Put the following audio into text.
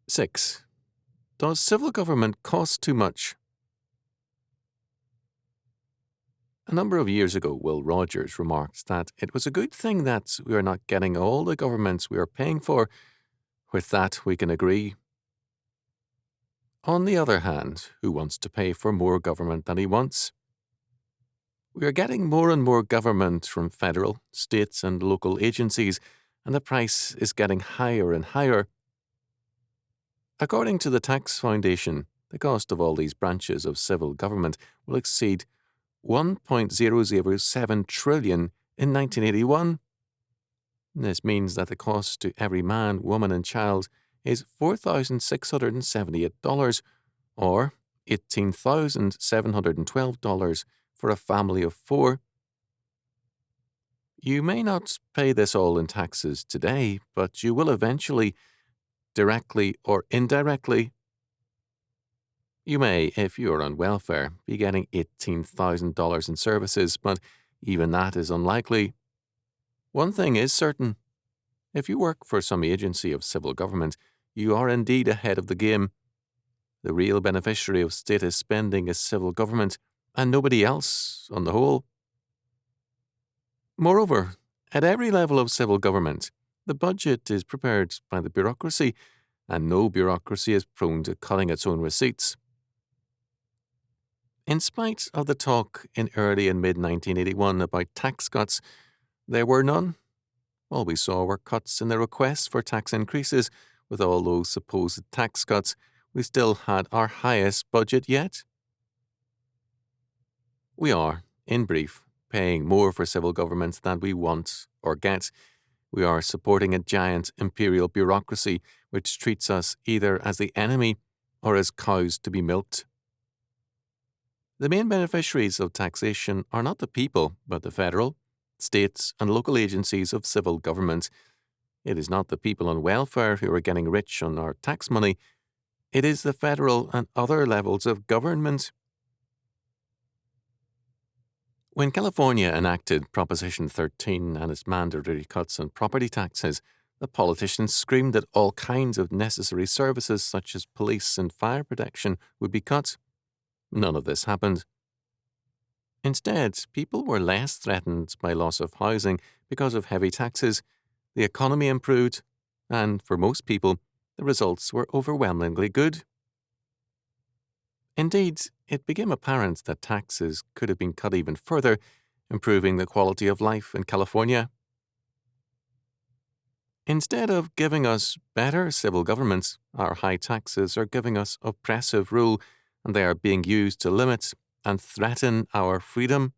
6. Does civil government cost too much? A number of years ago, Will Rogers remarked that it was a good thing that we are not getting all the governments we are paying for. With that, we can agree. On the other hand, who wants to pay for more government than he wants? We are getting more and more government from federal, states, and local agencies, and the price is getting higher and higher. According to the Tax Foundation, the cost of all these branches of civil government will exceed $1.007 trillion in 1981. This means that the cost to every man, woman, and child is $4,678, or $18,712 for a family of 4. You may not pay this all in taxes today, but you will eventually, directly or indirectly. You may, if you are on welfare, be getting $18,000 in services, but even that is unlikely. One thing is certain. If you work for some agency of civil government, you are indeed ahead of the game. The real beneficiary of status spending is civil government, and nobody else, on the whole. Moreover, at every level of civil government, the budget is prepared by the bureaucracy, and no bureaucracy is prone to cutting its own receipts. In spite of the talk in early and mid-1981 about tax cuts, there were none. All we saw were cuts in the requests for tax increases. With all those supposed tax cuts, we still had our highest budget yet. We are, in brief, paying more for civil governments than we want or get. We are supporting a giant imperial bureaucracy which treats us either as the enemy or as cows to be milked. The main beneficiaries of taxation are not the people, but the federal, states, and local agencies of civil government. It is not the people on welfare who are getting rich on our tax money. It is the federal and other levels of government. When California enacted Proposition 13 and its mandatory cuts on property taxes, the politicians screamed that all kinds of necessary services such as police and fire protection would be cut. None of this happened. Instead, people were less threatened by loss of housing because of heavy taxes, the economy improved, and for most people, the results were overwhelmingly good. Indeed, it became apparent that taxes could have been cut even further, improving the quality of life in California. Instead of giving us better civil governments, our high taxes are giving us oppressive rule, and they are being used to limit and threaten our freedom.